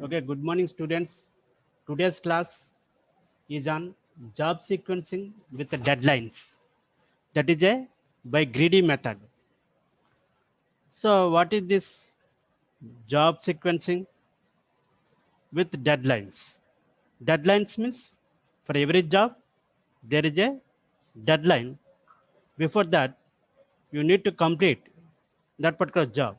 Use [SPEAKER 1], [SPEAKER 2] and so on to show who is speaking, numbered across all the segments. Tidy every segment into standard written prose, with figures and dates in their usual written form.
[SPEAKER 1] Okay, good morning, students. Today's class is on job sequencing with the deadlines. That is a by greedy method. So, what is this job sequencing with deadlines? Deadlines means for every job there is a deadline. Before that, you need to complete that particular job.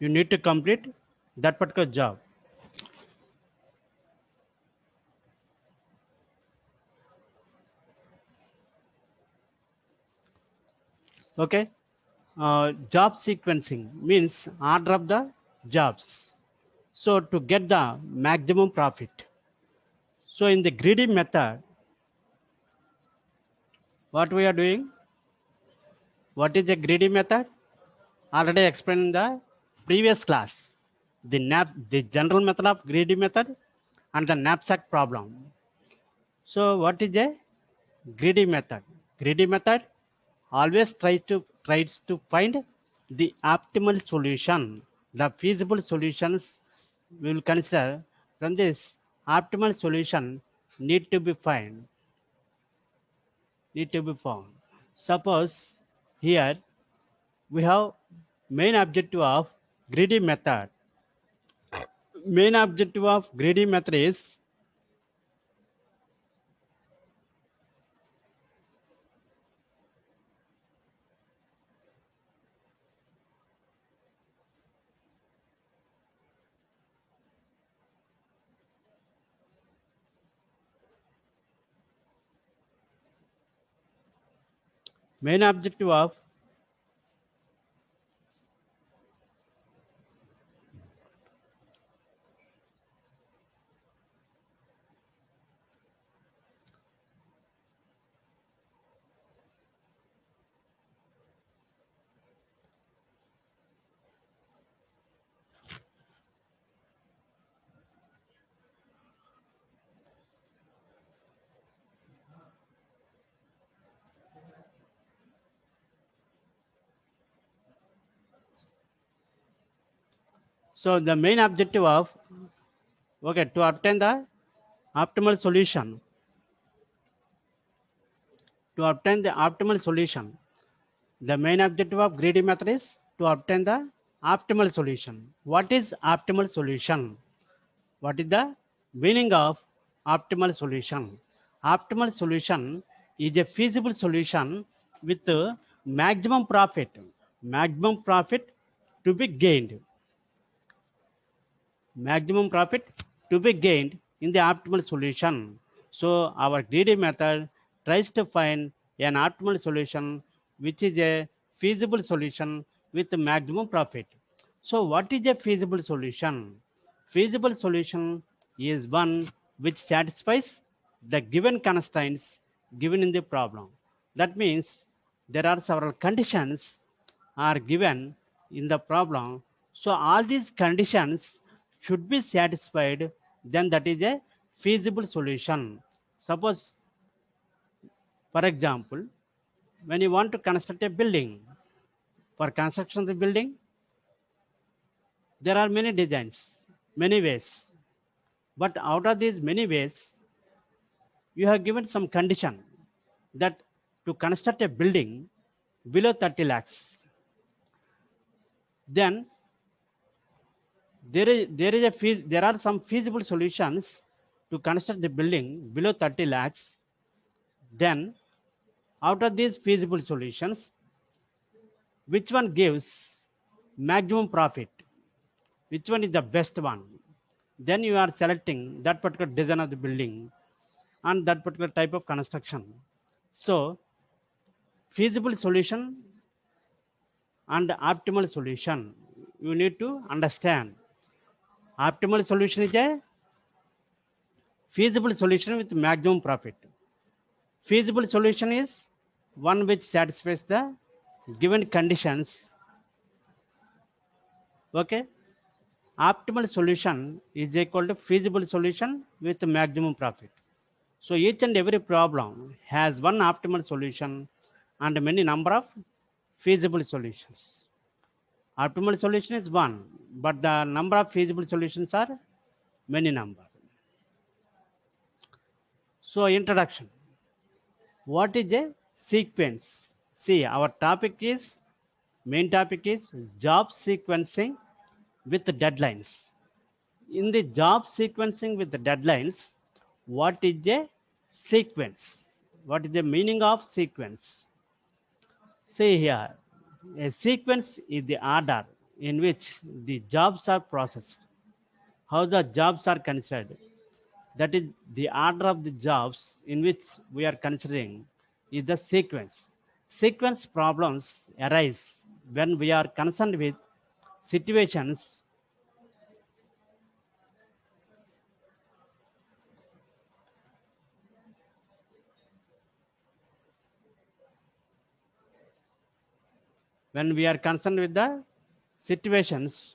[SPEAKER 1] You need to complete that particular job. Okay, job sequencing means order of the jobs. So to get the maximum profit. So in the greedy method, what we are doing? What is the greedy method? Already explained in the previous class. The general method of greedy method and the knapsack problem. So what is a greedy method? Greedy method always tries to find the optimal solution, the feasible solutions we will consider. From this optimal solution need to be found. Suppose here we have main objective of greedy method. Main objective of greedy method is main objective of so the main objective of okay to obtain the optimal solution. To obtain the optimal solution, the main objective of greedy method is to obtain the optimal solution. What is optimal solution? What is the meaning of optimal solution? Optimal solution is a feasible solution with maximum profit. Maximum profit to be gained. Maximum profit to be gained in the optimal solution. So our greedy method tries to find an optimal solution which is a feasible solution with maximum profit. So what is a feasible solution? Feasible solution is one which satisfies the given constraints given in the problem. That means there are several conditions are given in the problem. So all these conditions should be satisfied, then that is a feasible solution. Suppose, for example, when you want to construct a building, for construction of the building, there are many designs, many ways. But out of these many ways, you have given some condition that to construct a building below 30 lakhs, then there are some feasible solutions to construct the building below 30 lakhs. Then out of these feasible solutions, which one gives maximum profit, which one is the best one, then you are selecting that particular design of the building and that particular type of construction. So feasible solution and optimal solution, you need to understand. Optimal solution is a feasible solution with maximum profit. Feasible solution is one which satisfies the given conditions. Okay. Optimal solution is equal to feasible solution with maximum profit. So each and every problem has one optimal solution and many number of feasible solutions. Optimal solution is one, but the number of feasible solutions are many number. So introduction. What is a sequence? See, our main topic is job sequencing with deadlines. In the job sequencing with the deadlines, what is a sequence? What is the meaning of sequence? See here, a sequence is the order in which the jobs are processed. How the jobs are considered. That is the order of the jobs in which we are considering is the sequence. Sequence problems arise when we are concerned with situations when we are concerned with the situations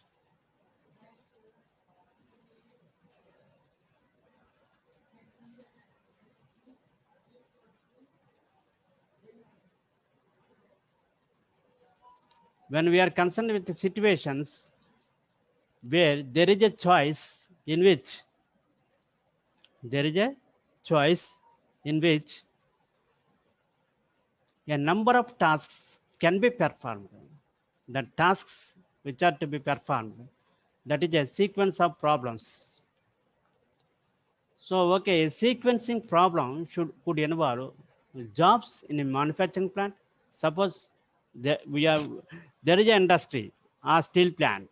[SPEAKER 1] when we are concerned with the situations where there is a choice in which there is a choice in which a number of tasks can be performed. The tasks which are to be performed, that is a sequence of problems. So okay, a sequencing problem could involve jobs in a manufacturing plant. Suppose there is an industry or steel plant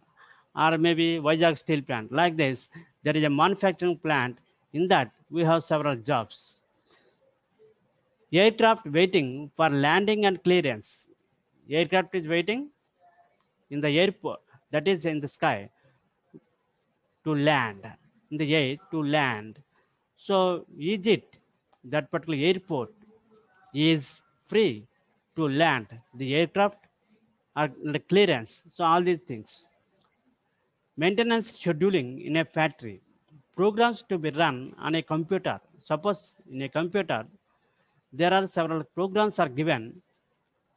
[SPEAKER 1] or maybe Vizag steel plant. Like this, there is a manufacturing plant. In that we have several jobs. Aircraft waiting for landing and clearance. Aircraft is waiting in the airport, that is in the sky, to land, in the air to land. So is it that particular airport is free to land the aircraft or the clearance? So all these things. Maintenance scheduling in a factory. Programs to be run on a computer. Suppose in a computer there are several programs are given.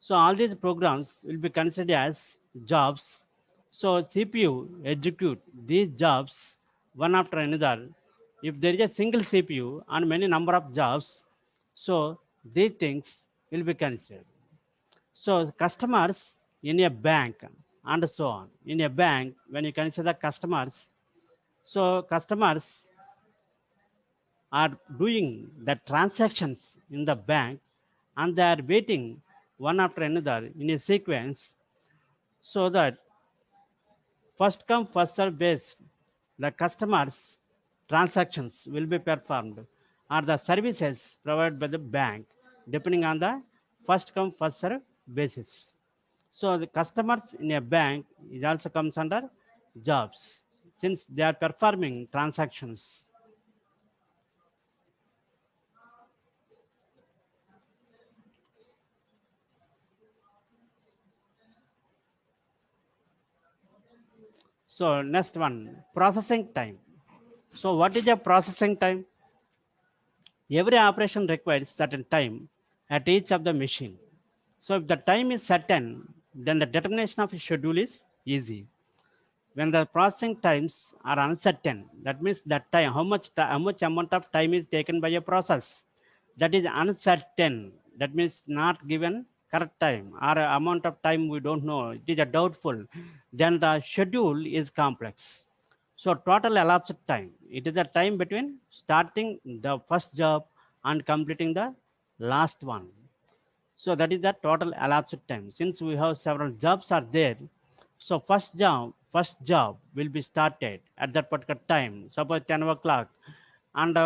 [SPEAKER 1] So all these programs will be considered as jobs. So CPU execute these jobs one after another. If there is a single CPU and many number of jobs, so these things will be considered. So customers in a bank and so on. In a bank, when you consider customers, so customers are doing the transactions in the bank and they are waiting one after another in a sequence so that first come first serve based the customers transactions will be performed or the services provided by the bank depending on the first come first serve basis. So the customers in a bank is also comes under jobs since they are performing transactions. So next one, processing time. So what is a processing time? Every operation requires certain time at each of the machine. So if the time is certain, then the determination of a schedule is easy. When the processing times are uncertain, that means that time, how much amount of time is taken by a process, that is uncertain. That means not given correct time or amount of time we don't know. It is a doubtful. Then the schedule is complex. So total elapsed time. It is the time between starting the first job and completing the last one. So that is the total elapsed time. Since we have several jobs are there, so first job will be started at that particular time. Suppose 10 o'clock, and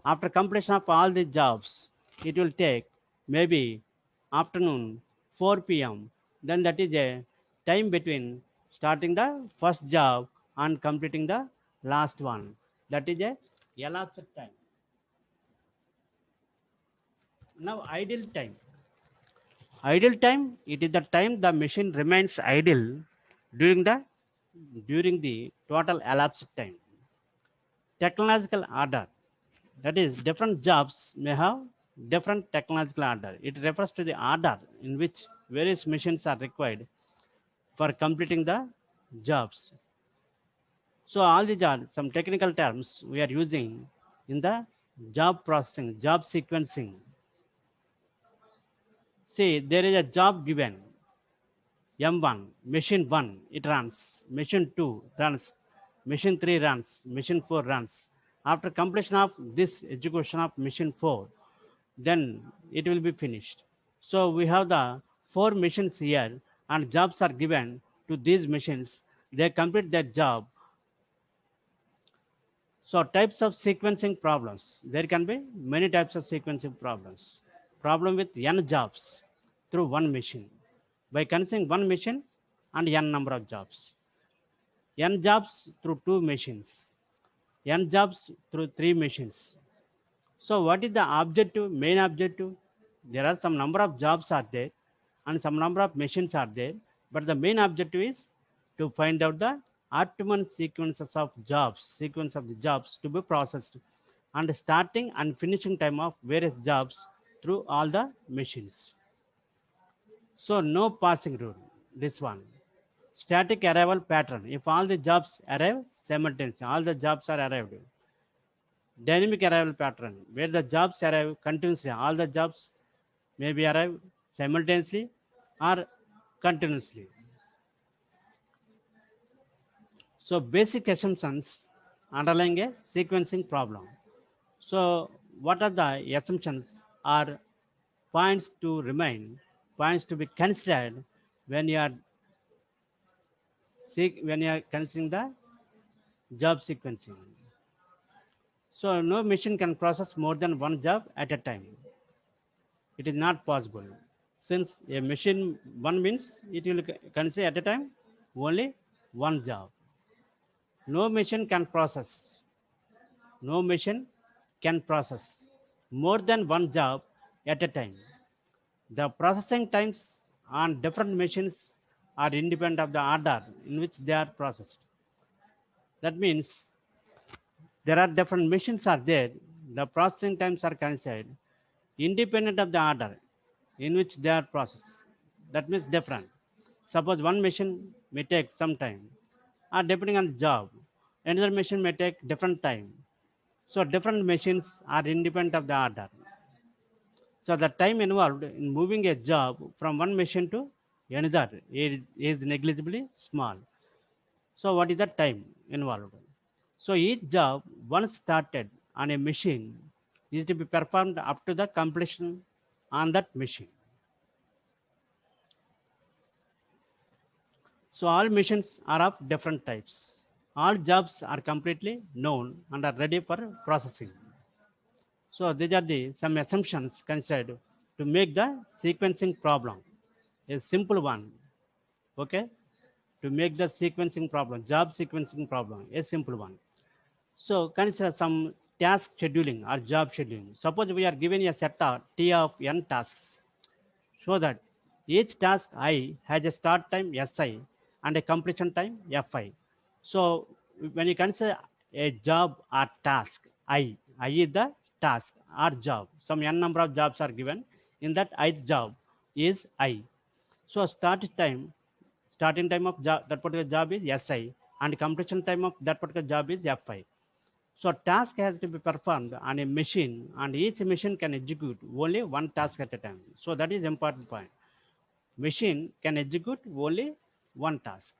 [SPEAKER 1] after completion of all the jobs, it will take maybe afternoon 4 p.m. Then that is a time between starting the first job and completing the last one. That is a elapsed time. Now idle time. Idle time, it is the time the machine remains idle during the during the total elapsed time. Technological order, that is, different jobs may have different technological order. It refers to the order in which various machines are required for completing the jobs. So all these are some technical terms we are using in the job processing, job sequencing. See, there is a job given, M1, machine 1, it runs, machine 2 runs, machine 3 runs, machine 4 runs. After completion of this execution of machine 4, then it will be finished. So we have the 4 machines here, and jobs are given to these machines. They complete their job. So types of sequencing problems. There can be many types of sequencing problems. Problem with n jobs through one machine. By considering one machine and n number of jobs. N jobs through two machines. N jobs through three machines. So what is the objective, main objective? There are some number of jobs are there and some number of machines are there, but the main objective is to find out the optimum sequence of the jobs to be processed, and starting and finishing time of various jobs through all the machines. So no passing rule, this one. Static arrival pattern. If all the jobs arrive simultaneously, all the jobs are arrived. Dynamic arrival pattern, where the jobs arrive continuously, all the jobs may be arrive simultaneously or continuously. So basic assumptions underlying a sequencing problem. So what are the assumptions or points to remain, points to be considered when you are considering the job sequencing? So no machine can process more than one job at a time. It is not possible. Since a machine one means it will consider at a time only one job. No machine can process. No machine can process more than one job at a time. The processing times on different machines are independent of the order in which they are processed. That means there are different machines are there. The processing times are considered independent of the order in which they are processed. That means different. Suppose one machine may take some time, or depending on the job, another machine may take different time. So different machines are independent of the order. So the time involved in moving a job from one machine to another is negligibly small. So what is the time involved? So each job once started on a machine is to be performed up to the completion on that machine. So all machines are of different types. All jobs are completely known and are ready for processing. So these are the some assumptions considered to make the sequencing problem a simple one. Okay, to make the sequencing problem, job sequencing problem, a simple one. So consider some task scheduling or job scheduling. Suppose we are given a set of T of n tasks, so that each task I has a start time Si and a completion time Fi. So when you consider a job or task I is the task or job. Some n number of jobs are given. In that ith job is I. So starting time of job, that particular job is Si, and completion time of that particular job is Fi. So task has to be performed on a machine, and each machine can execute only one task at a time. So that is important point. Machine can execute only one task.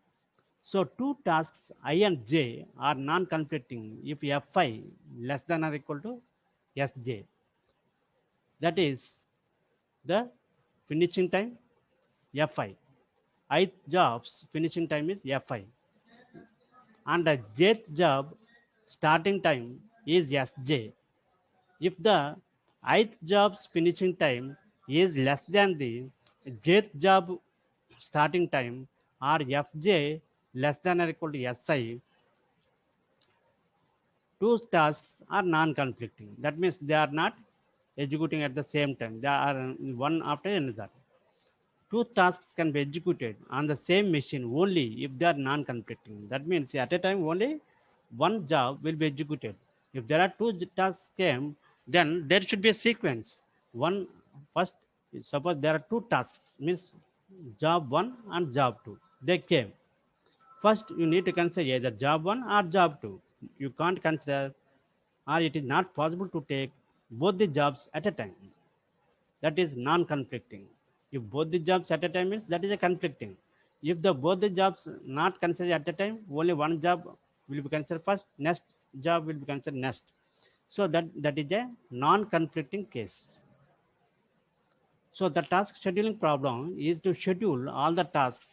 [SPEAKER 1] So two tasks I and J are non-conflicting if Fi less than or equal to Sj. That is the finishing time Fi. Ith job's finishing time is Fi. And the jth job starting time is Sj. If the ith job's finishing time is less than the jth job starting time, or Fj less than or equal to Si, two tasks are non-conflicting. That means they are not executing at the same time. They are one after another. two tasks can be executed on the same machine only if they are non-conflicting. That means at a time only one job will be executed. If there are two tasks came, then there should be a sequence. One first, suppose there are two tasks, means job one and job two. They came. First, you need to consider either job one or job two. You can't consider, or it is not possible to take both the jobs at a time. That is non-conflicting. If both the jobs at a time means that is a conflicting. If the both the jobs not considered at a time, only one job will be considered first, next job will be considered next. So that is a non-conflicting case. So the task scheduling problem is to schedule all the tasks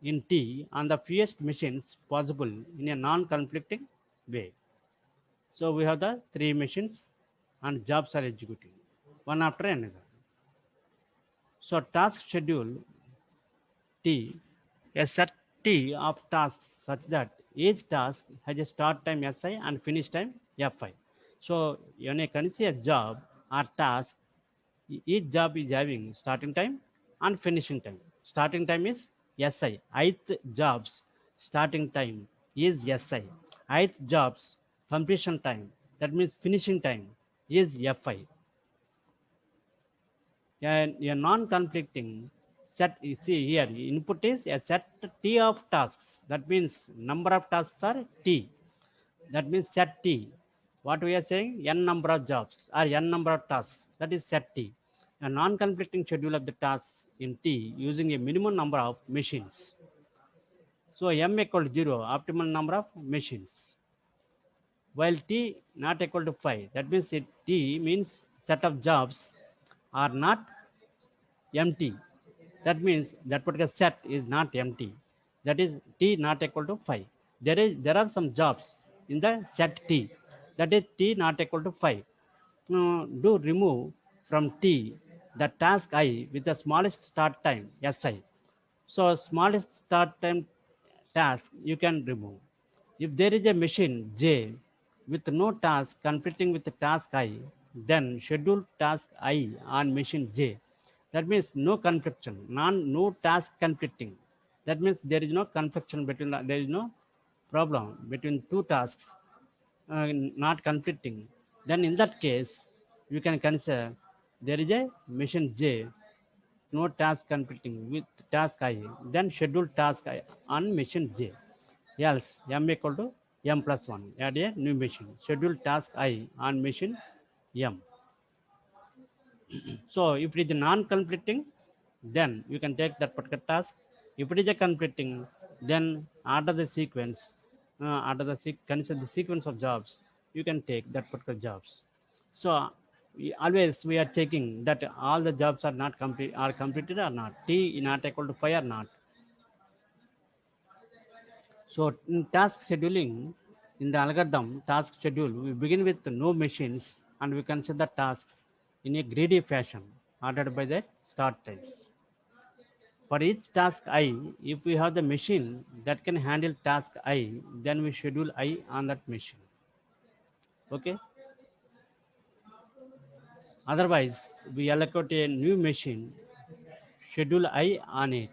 [SPEAKER 1] in T on the fewest machines possible in a non-conflicting way. So we have the three machines and jobs are executing one after another. So task schedule T, a set T of tasks such that each task has a start time Si and finish time Fi. So when you consider a job or task, each job is having starting time and finishing time. Starting time is Si. Ith job's starting time is Si. Ith job's completion time, that means finishing time, is Fi. And a non-conflicting set, you see here, input is a set T of tasks. That means number of tasks are T. That means set T. What we are saying, n number of jobs or n number of tasks. That is set T. A non-conflicting schedule of the tasks in T using a minimum number of machines. So m equal to 0, optimal number of machines. While T not equal to 5, that means T means set of jobs are not empty. That means that particular set is not empty. That is T not equal to 5. There are some jobs in the set T. That is T not equal to 5. Do remove from T the task I with the smallest start time Si. So smallest start time task you can remove. If there is a machine J with no task conflicting with the task I, then schedule task I on machine J. That means no confliction, no task conflicting. That means there is no confliction between, there is no problem between two tasks not conflicting. Then in that case, you can consider there is a machine J, no task conflicting with task I, then schedule task I on machine J. Else M equal to M plus 1. Add a new machine. Schedule task I on machine M. So if it is non-conflicting, then you can take that particular task. If it is a conflicting, then order the sequence, consider the sequence of jobs. You can take that particular jobs. So always we are checking that all the jobs are not complete, are completed or not. T is not equal to 5 or not. So in task scheduling, in the algorithm task schedule, we begin with no machines and we consider tasks in a greedy fashion ordered by the start times. For each task I, if we have the machine that can handle task I, then we schedule I on that machine. Okay. Otherwise, we allocate a new machine, schedule I on it,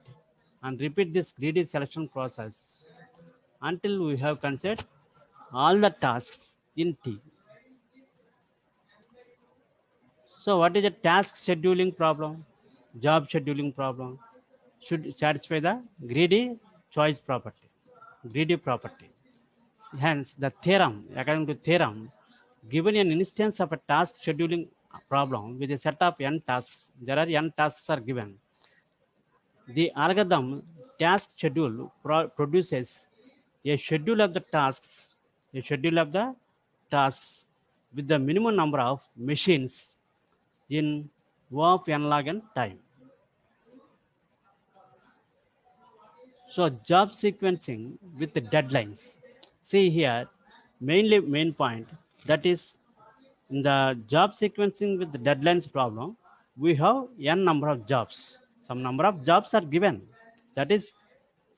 [SPEAKER 1] and repeat this greedy selection process until we have considered all the tasks in T. So what is the task scheduling problem? Job scheduling problem should satisfy the greedy choice property, greedy property. Hence, the theorem, according to theorem, given an instance of a task scheduling problem with a set of n tasks, there are n tasks are given. The algorithm task schedule produces a schedule of the tasks, a schedule of the tasks with the minimum number of machines in O of n log n time. So job sequencing with the deadlines. See here, main point, that is in the job sequencing with the deadlines problem, we have n number of jobs. Some number of jobs are given. That is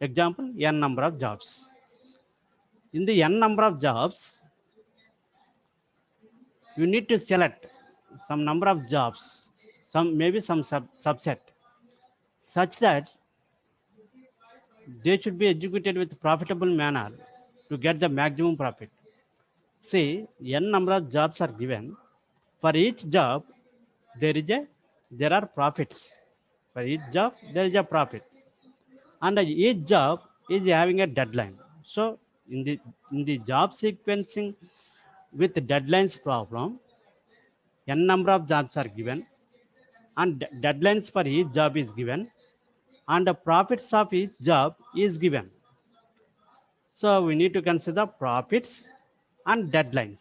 [SPEAKER 1] example n number of jobs. In the n number of jobs, you need to select some number of jobs, some maybe some subset such that they should be executed with profitable manner to get the maximum profit. See, n number of jobs are given. For each job, there are profits. For each job, there is a profit, and each job is having a deadline. So, in the job sequencing with deadlines problem, n number of jobs are given, and deadlines for each job is given, and the profits of each job is given. So we need to consider profits and deadlines.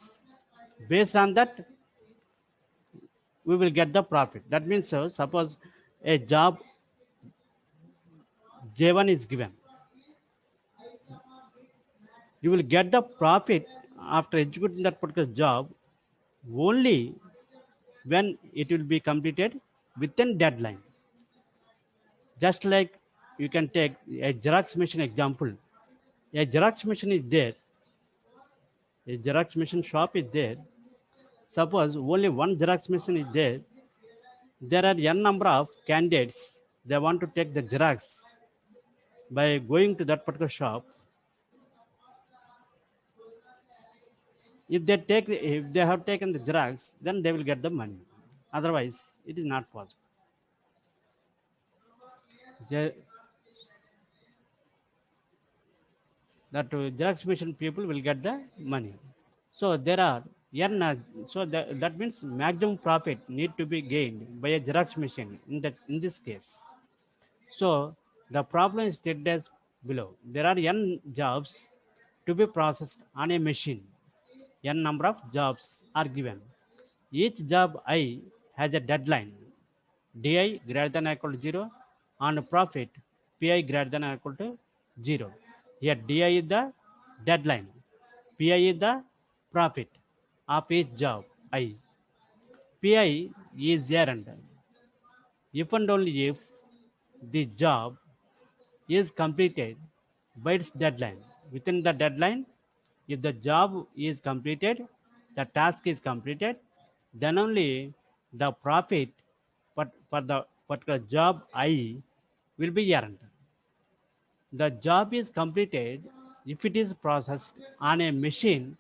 [SPEAKER 1] Based on that, we will get the profit. That means, suppose a job J1 is given, you will get the profit after executing that particular job only when it will be completed within deadline. Just like you can take a Xerox machine example. A Xerox machine is there, a Xerox machine shop is there. Suppose only one Xerox machine is there, there are n number of candidates, they want to take the Xerox. By going to that particular shop, if they have taken the Xerox, then they will get the money. Otherwise, it is not possible. That Xerox machine people will get the money. So there are that means maximum profit need to be gained by a Xerox machine in this case. So the problem is stated as below. There are n jobs to be processed on a machine. N number of jobs are given. Each job I has a deadline. Di greater than or equal to 0 and profit Pi greater than or equal to 0. Here Di is the deadline. Pi is the profit of each job I. Pi is errand. If and only if the job is completed by its deadline. Within the deadline, if the job is completed, the task is completed, then only the profit for the particular job I will be earned. The job is completed if it is processed on a machine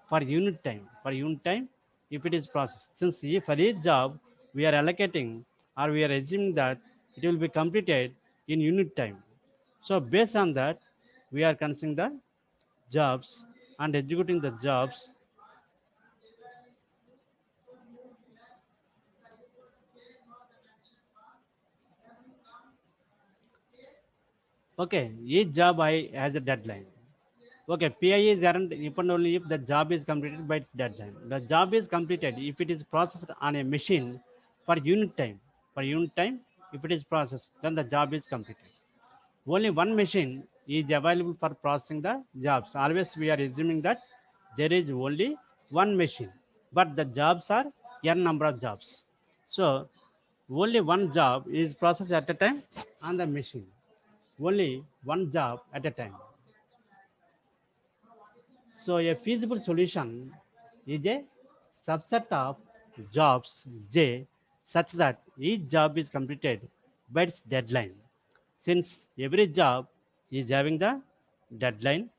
[SPEAKER 1] for unit time. For unit time, if it is processed. Since for each job we are allocating or we are assuming that it will be completed in unit time. So based on that, we are considering the jobs and executing the jobs. Okay, each job I has a deadline. Okay, PI is earned if and only if the job is completed by its deadline. The job is completed if it is processed on a machine for unit time. For unit time, if it is processed, then the job is completed. Only one machine is available for processing the jobs. Always we are assuming that there is only one machine, but the jobs are n number of jobs. So only one job is processed at a time on the machine. Only one job at a time. So a feasible solution is a subset of jobs J such that each job is completed by its deadline. Since every job is having the deadline,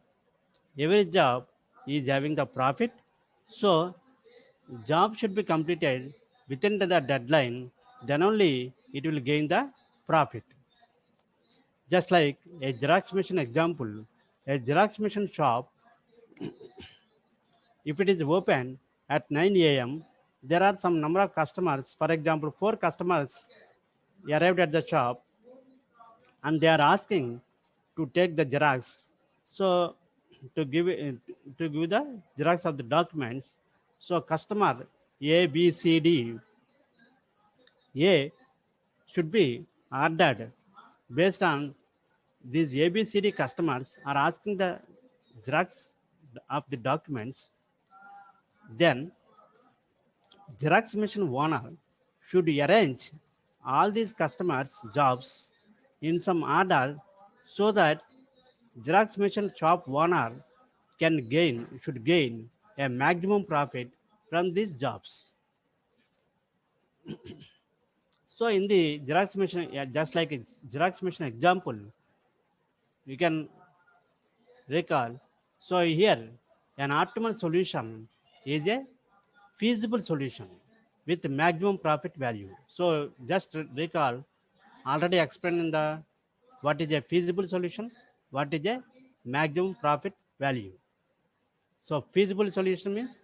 [SPEAKER 1] every job is having the profit, so job should be completed within the deadline, then only it will gain the profit. Just like a Xerox machine example, a Xerox machine shop, if it is open at 9 a.m., there are some number of customers. For example, 4 customers arrived at the shop and they are asking to take the Xerox. So to give the Xerox of the documents, so customer A, B, C, D, A should be ordered based on these ABCD customers are asking the Xerox of the documents. Then Xerox machine owner should arrange all these customers' jobs in some order so that Xerox machine shop owner should gain a maximum profit from these jobs. So in the Xerox machine, yeah, just like a Xerox machine example, you can recall. So here, an optimal solution is a feasible solution with maximum profit value. So just recall, already explained in the what is a feasible solution, what is a maximum profit value. So feasible solution means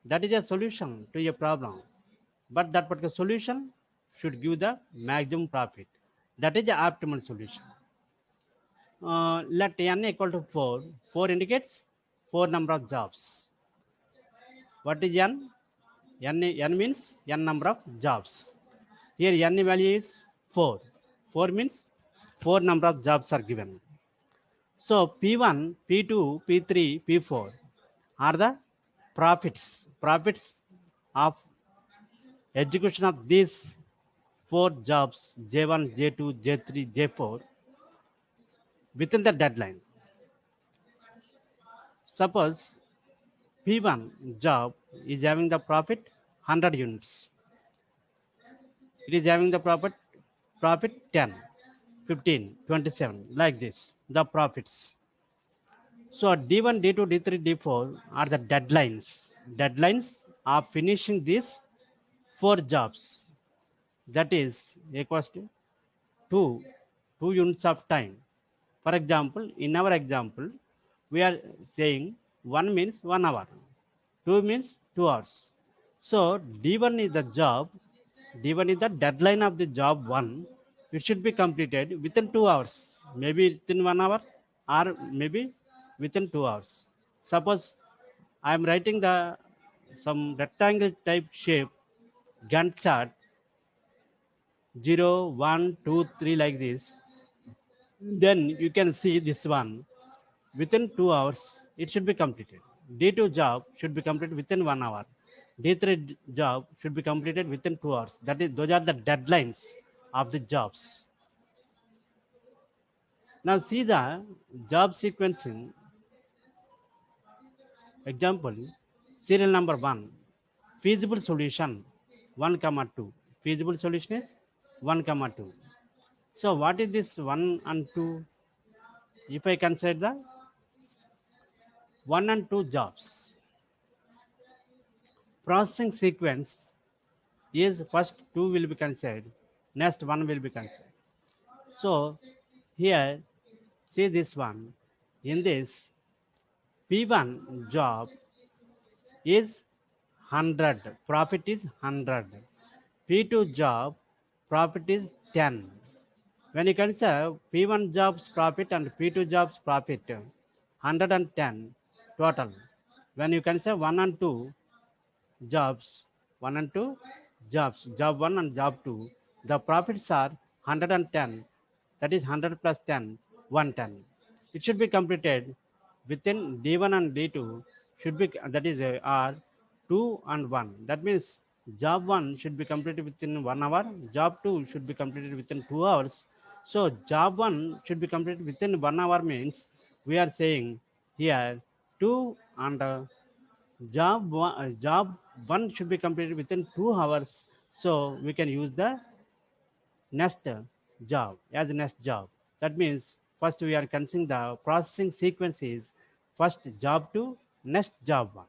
[SPEAKER 1] that is a solution to a problem, but that particular solution should give the maximum profit. That is the optimal solution. Let n equal to 4. 4 indicates 4 number of jobs. What is n? N means n number of jobs. Here n value is 4. 4 means 4 number of jobs are given. So P1, P2, P3, P4 are the profits. Profits of execution of these 4 jobs J1, J2, J3, J4 within the deadline. Suppose P1 job is having the profit 100 units. It is having the profit 10, 15, 27 like this the profits. So D1, D2, D3, D4 are the deadlines of finishing these 4 jobs. That is equals to 2 units of time. For example, in our example, we are saying 1 means 1 hour, 2 means 2 hours. So D1 is the job, D1 is the deadline of the job 1. It should be completed within 2 hours, maybe within 1 hour or maybe within 2 hours. Suppose I am writing the some rectangle type shape Gantt chart 0, 1, 2, 3 like this. Then you can see this one within 2 hours it should be completed. D2 job should be completed within 1 hour. D3 job should be completed within 2 hours. That is, those are the deadlines of the jobs. Now see the job sequencing example. Serial number 1, feasible solution 1 comma 2. Feasible solution is 1 comma 2. So what is this 1 and 2? If I consider the 1 and 2 jobs, processing sequence is first 2 will be considered, next 1 will be considered. So here, see this one. In this, P1 job is 100, profit is 100. P2 job, profit is 10. When you consider P1 job's profit and P2 job's profit, 110 total. When you consider 1 and 2 jobs, 1 and 2 jobs, job 1 and job 2, the profits are 110, that is 100 plus 10, 110. It should be completed within D1 and D2 should be, that is are 2 and 1. That means job 1 should be completed within 1 hour, job 2 should be completed within 2 hours. So job 1 should be completed within 1 hour means we are saying here 2 and job one should be completed within 2 hours. So we can use the next job as next job. That means first we are considering the processing sequence is first job 2, next job 1.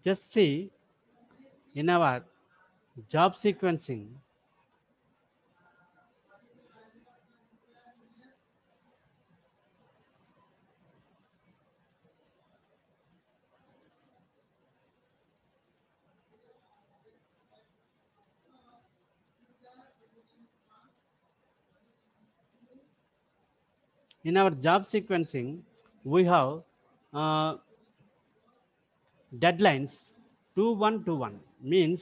[SPEAKER 1] Just see in our job sequencing, In our job sequencing, we have deadlines 2121 means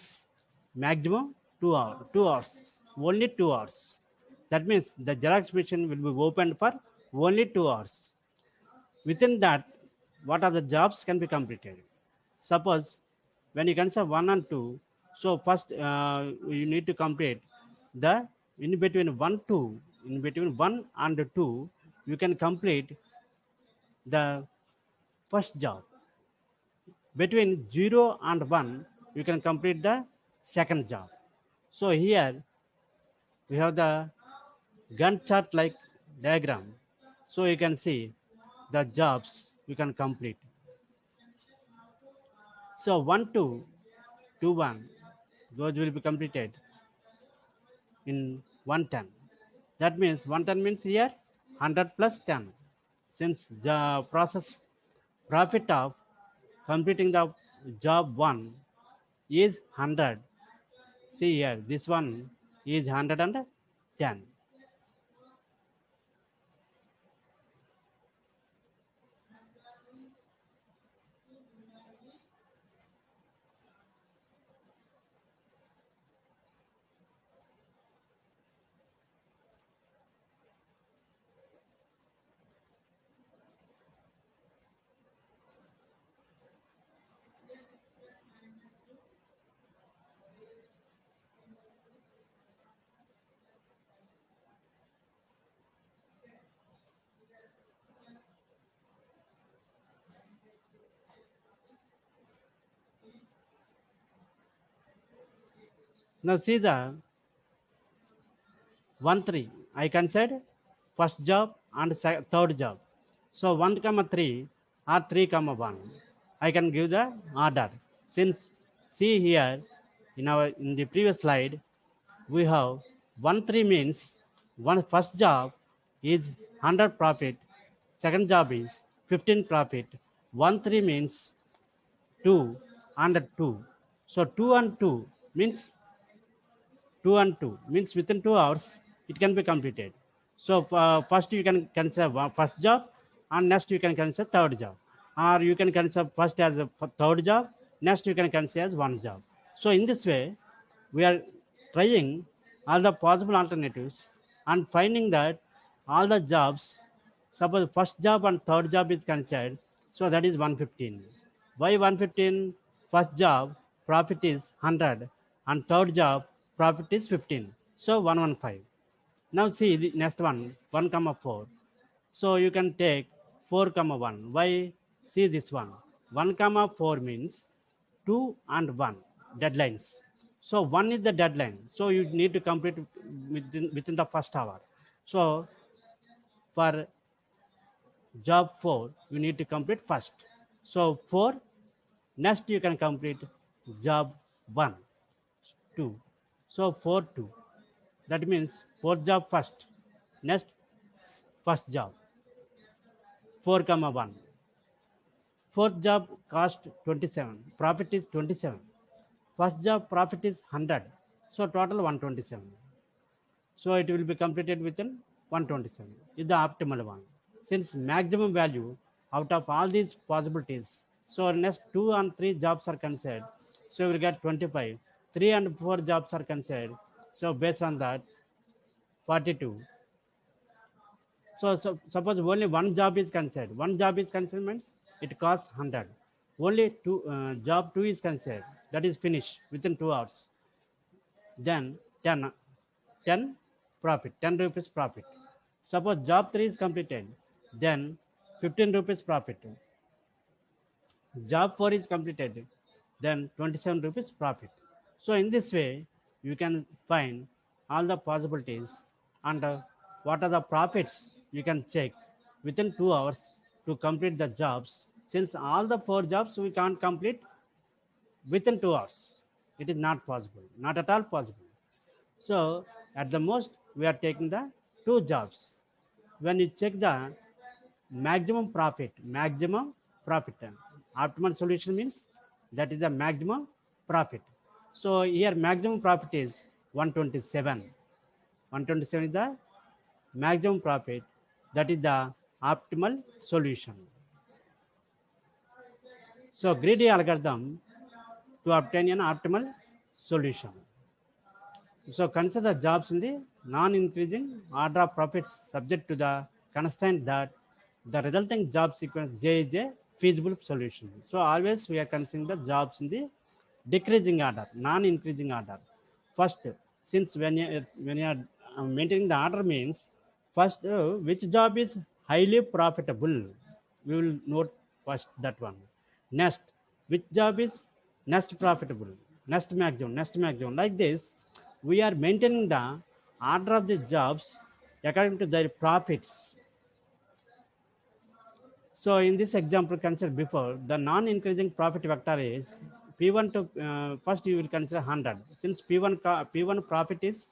[SPEAKER 1] maximum 2 hours, only 2 hours. That means the Xerox machine will be opened for only 2 hours. Within that, what are the jobs can be completed? Suppose when you consider 1 and 2, so first you need to complete the in between 1 2 in between 1 and 2 you can complete the first job. Between 0 and 1 you can complete the second job. So here we have the Gantt chart like diagram. So you can see the jobs you can complete. So 1 2 2 1, those will be completed in 110. That means 110 means here 100 plus 10. Since the process profit of completing the job 1 is 100. See here, this one is 110. Now see the 1 3. I consider first job and third job. So 1 comma 3 or 3 comma 1. I can give the order. Since see here in the previous slide we have 1 3 means one first job is 100 profit, second job is 15 profit. 1 3 means 2 and 2. So 2 and 2 means 2 and 2 means within 2 hours it can be completed. So first you can consider first job and next you can consider third job, or you can consider first as a third job, next you can consider as one job. So in this way we are trying all the possible alternatives and finding that all the jobs, suppose first job and third job is considered, so that is 115. Why 115? First job profit is 100 and third job profit is 15, so 115. Now see the next one, 1 comma 4. So you can take 4 comma 1. Why? See this one, 1 comma 4 means 2 and 1 deadlines. So 1 is the deadline, so you need to complete within the first hour. So for job 4 you need to complete first. So 4, next you can complete job 1 2. So 4 2, that means fourth job first, next first job 4 comma 1. Fourth job cost 27, profit is 27. First job profit is 100, so total 127. So it will be completed within 127 is the optimal one. Since maximum value out of all these possibilities, so next 2 and 3 jobs are considered, so we will get 25. 3 and 4 jobs are considered, so based on that 42. So suppose only one job is considered. One job is considered means it costs 100. Only job 2 is considered. That is finished within 2 hours. Then 10 profit, 10 rupees profit. Suppose job 3 is completed. Then 15 rupees profit. Job 4 is completed. Then 27 rupees profit. So in this way, you can find all the possibilities and what are the profits you can check within 2 hours to complete the jobs. Since all the 4 jobs we can't complete within 2 hours, it is not possible, not at all possible. So at the most we are taking the 2 jobs. When you check the maximum profit, optimal solution means that is the maximum profit. So here maximum profit is 127. 127 is the maximum profit That is the optimal solution. So greedy algorithm to obtain an optimal solution. So consider jobs in the non-increasing order of profits subject to the constraint that the resulting job sequence J is a feasible solution. So always we are considering the jobs in the decreasing order, non-increasing order. First, since when you are maintaining the order means first which job is highly profitable, we will note first that one. Next, which job is next profitable, next maximum. Like this, we are maintaining the order of the jobs according to their profits. So in this example considered before, the non-increasing profit vector is P1 to first you will consider 100. Since P1 profit is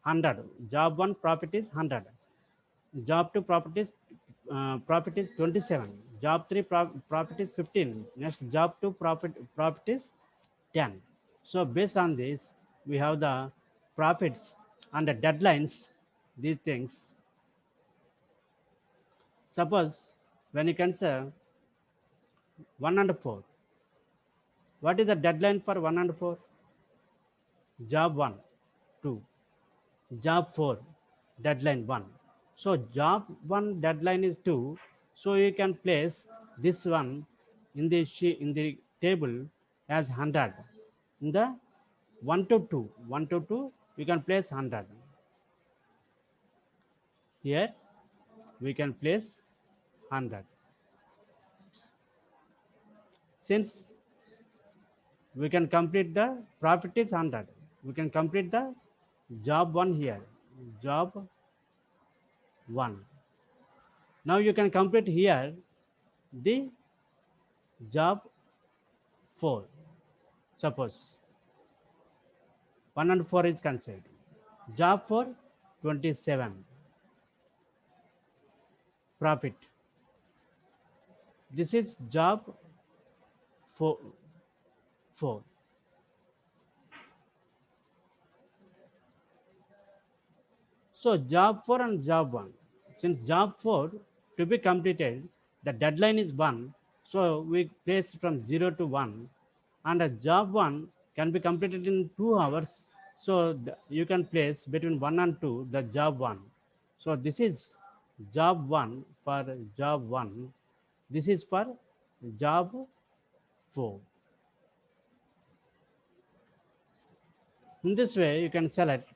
[SPEAKER 1] 100, job 1 profit is 100, job 2 profit is 27, job 3 profit is 15, next job 2 profit is 10. So based on this, we have the profits and the deadlines, these things. Suppose when you consider 1 and 4, what is the deadline for 1 and 4? Job 1, 2. Job 4, deadline 1. So job 1 deadline is 2. So you can place this one in the table as 100. In the 1 to 2, we can place 100. Here we can place 100. Since we can complete the profit is 100, we can complete the job 1 here, job 1. Now you can complete here the job 4. Suppose 1 and 4 is considered. Job 4, 27. Profit. This is job 4. 4. So job 4 and job 1. Since job 4 to be completed, the deadline is 1. So we place from 0 to 1. And a job 1 can be completed in 2 hours. So you can place between 1 and 2 the job 1. So this is job 1 for job 1. This is for job 4. In this way, you can select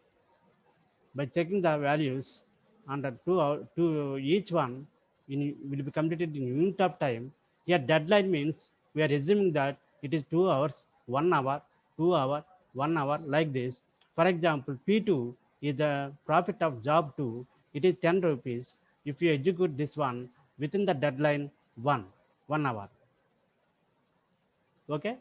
[SPEAKER 1] by checking the values under to each one will be completed in unit of time. Here deadline means we are assuming that it is 2 hours, 1 hour, 2 hour, 1 hour, like this. For example, P2 is the profit of job 2. It is 10 rupees. If you execute this one within the deadline 1 hour. Okay.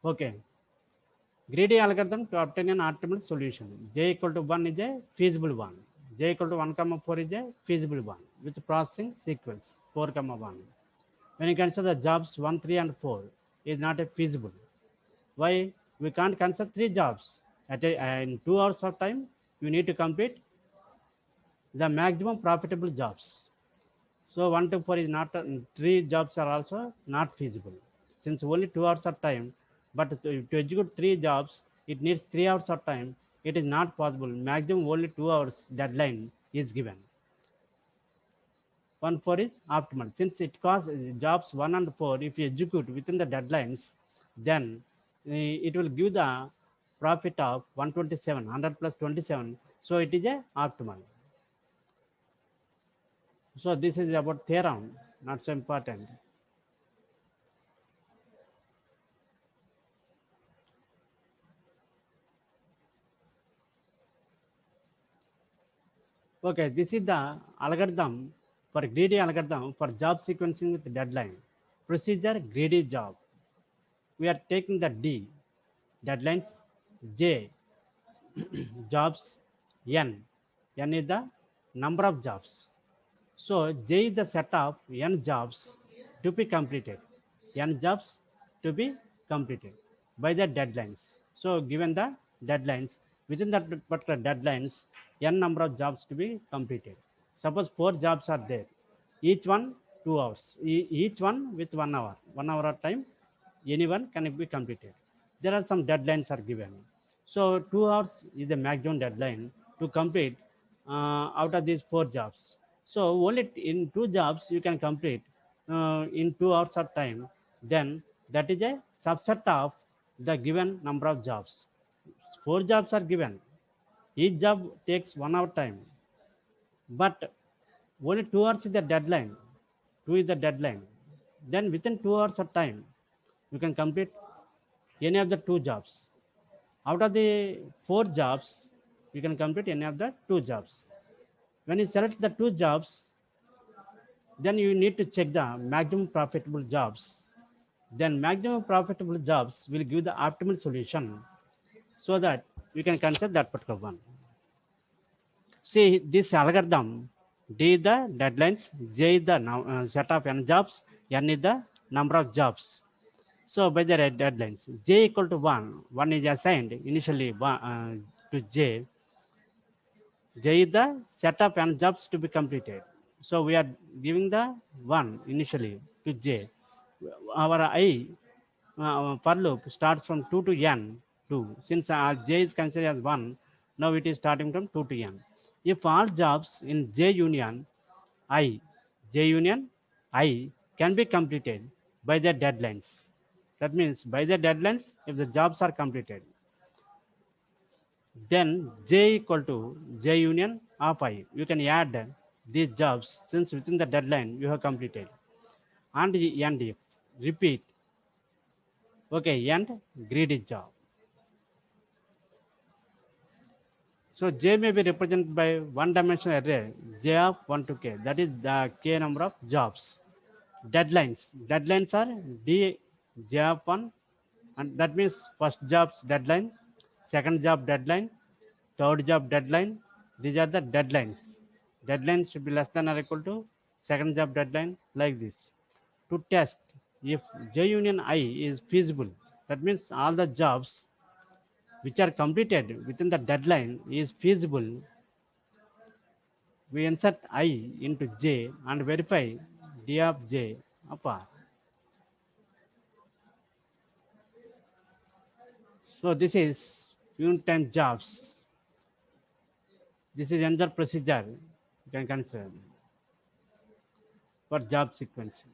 [SPEAKER 1] Okay. Greedy algorithm to obtain an optimal solution. J equal to 1 is a feasible one. J equal to 1 comma 4 is a feasible one with processing sequence 4 comma 1. When you consider the jobs 1, 3 and 4 is not a feasible. Why? We can't consider 3 jobs. In 2 hours of time, you need to complete the maximum profitable jobs. So 1 to 4 is not, 3 jobs are also not feasible. Since only 2 hours of time, but to execute 3 jobs, it needs 3 hours of time. It is not possible. Maximum only 2 hours deadline is given. 1 4 is optimal. Since it costs jobs 1 and 4, if you execute within the deadlines, then it will give the profit of 127, 100 plus 27. So it is a optimal. So this is about theorem, not so important. Okay, this is the algorithm for greedy algorithm for job sequencing with deadline. Procedure greedy job. we are taking the D, deadlines, J, jobs, N is the number of jobs. So J is the set of N jobs to be completed, N jobs to be completed by the deadlines. So given the deadlines, within that particular deadlines, N number of jobs to be completed. Suppose 4 jobs are there, each one 2 hours, each one with 1 hour of time, anyone can be completed. There are some deadlines are given. So 2 hours is the maximum deadline to complete out of these 4 jobs. So only in 2 jobs you can complete in 2 hours of time. Then that is a subset of the given number of jobs. 4 jobs are given. Each job takes 1 hour time, but only 2 hours is the deadline. 2 is the deadline. Then within 2 hours of time, you can complete any of the 2 jobs. Out of the 4 jobs, you can complete any of the 2 jobs. When you select the 2 jobs, then you need to check the maximum profitable jobs. Then maximum profitable jobs will give the optimal solution so that you can consider that particular one. See this algorithm, D is the deadlines, J is the set of N jobs, N is the number of jobs. So by the deadlines, J equal to 1 is assigned initially to J. J is the set of N jobs to be completed. So we are giving the 1 initially to J. Our I for loop starts from 2 to N 2. Since J is considered as 1, now it is starting from 2 to N. If all jobs in J union I, J union I can be completed by the deadlines. That means by the deadlines, if the jobs are completed, then J equal to J union of I. You can add these jobs since within the deadline you have completed. And if repeat, okay, and greedy job. So J may be represented by one dimensional array J of 1 to K. That is the K number of jobs. Deadlines are D J of 1, and that means first job's deadline, second job deadline, third job deadline. These are the deadlines. Deadlines should be less than or equal to second job deadline, like this. To test if J union I is feasible, that means all the jobs which are completed within the deadline is feasible, we insert I into J and verify D of J of R. So this is unit time jobs. This is another procedure you can consider for job sequencing.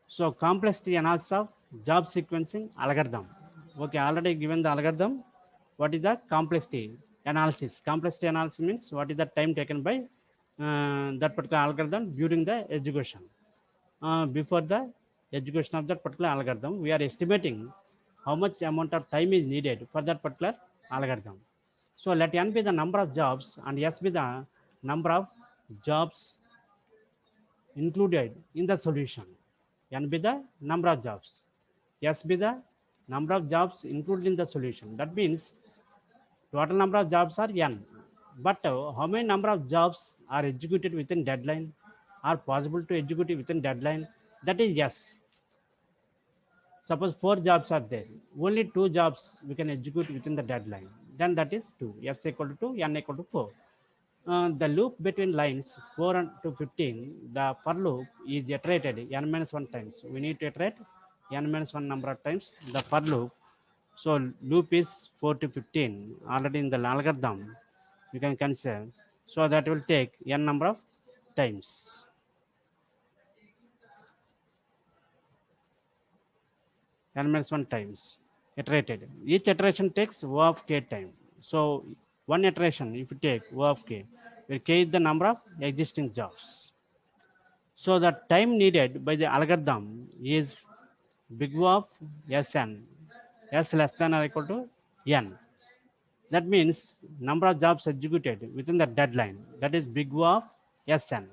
[SPEAKER 1] So complexity analysis of job sequencing algorithm. Okay, already given the algorithm. What is the complexity analysis? Complexity analysis means what is the time taken by that particular algorithm during the execution. Before the execution of that particular algorithm, we are estimating how much amount of time is needed for that particular algorithm. So let n be the number of jobs and s be the number of jobs included in the solution. N be the number of jobs, s be the number of jobs included in the solution. That means total number of jobs are n, but how many number of jobs are executed within deadline, are possible to execute within deadline, that is yes. Suppose 4 jobs are there, only 2 jobs we can execute within the deadline, then that is 2, s equal to 2, n equal to 4. The loop between lines 4 and to 15, the for loop is iterated n minus 1 times. We need to iterate n minus 1 number of times the for loop. So loop is 4 to 15. Already in the algorithm, you can consider. So that will take n number of times. N minus 1 times iterated. Each iteration takes O of k time. So one iteration, if you take O of k, where k is the number of existing jobs. So the time needed by the algorithm is big O of Sn, S less than or equal to n. That means number of jobs executed within the deadline, that is big O of Sn.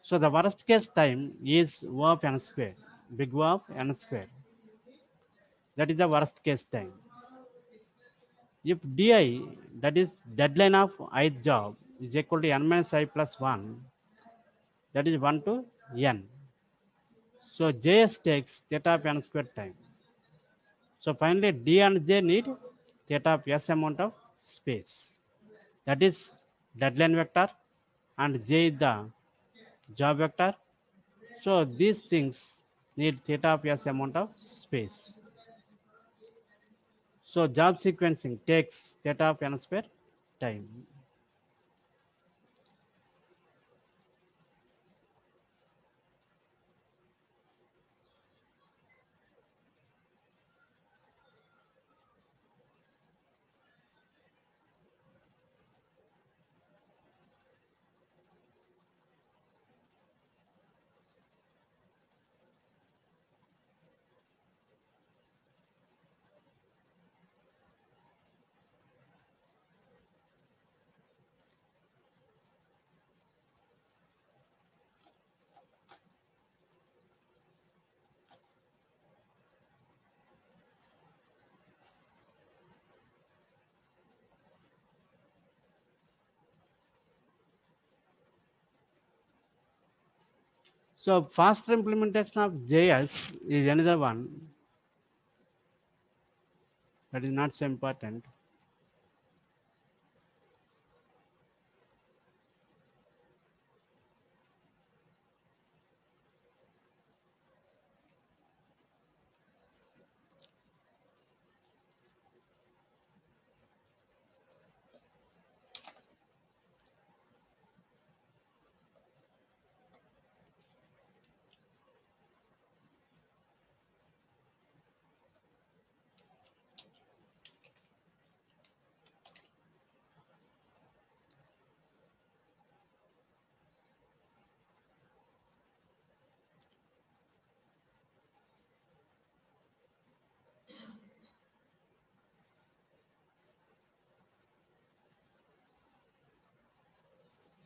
[SPEAKER 1] So the worst case time is O of n square, big O of n square. that is the worst case time. If DI, that is deadline of ith job, is equal to n minus I plus 1, that is 1 to n. So JS takes theta of n square time. So finally D and J need theta of S amount of space. That is deadline vector and J is the job vector. So these things need theta of S amount of space. So job sequencing takes theta of n square time. So faster implementation of JS is another one that is not so important.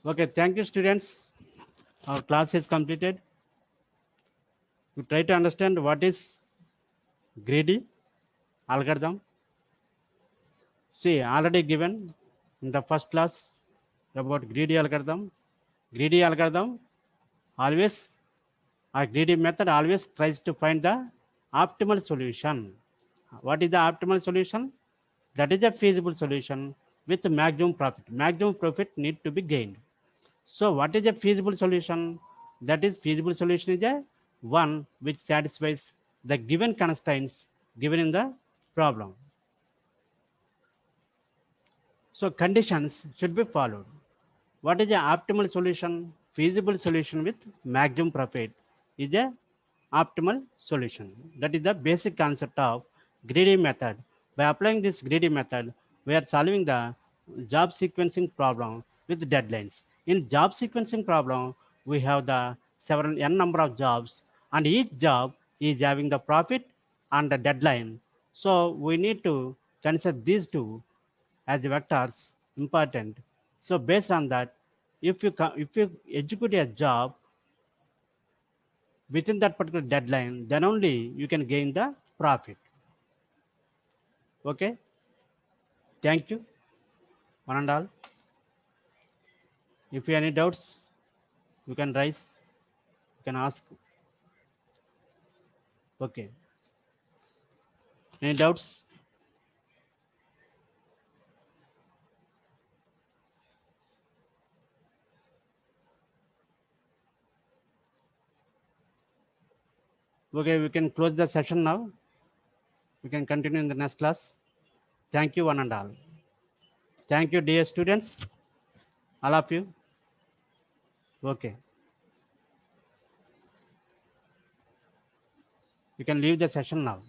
[SPEAKER 1] Okay, thank you students. Our class is completed. You try to understand what is greedy algorithm. See, already given in the first class about greedy algorithm. Greedy algorithm always, a greedy method always tries to find the optimal solution. What is the optimal solution? That is a feasible solution with maximum profit. Maximum profit need to be gained. So what is a feasible solution? That is feasible solution is a one which satisfies the given constraints given in the problem. So conditions should be followed. What is the optimal solution? Feasible solution with maximum profit is a optimal solution. That is the basic concept of greedy method. By applying this greedy method, we are solving the job sequencing problem with deadlines. In job sequencing problem, we have the several n number of jobs, and each job is having the profit and the deadline. So we need to consider these two as vectors important. So based on that, if you execute a job within that particular deadline, then only you can gain the profit. Okay, thank you, one and all. If you have any doubts, you can raise, you can ask. Okay, any doubts? Okay, we can close the session now. We can continue in the next class. Thank you, one and all. Thank you, dear students, all of you. Okay, you can leave the session now.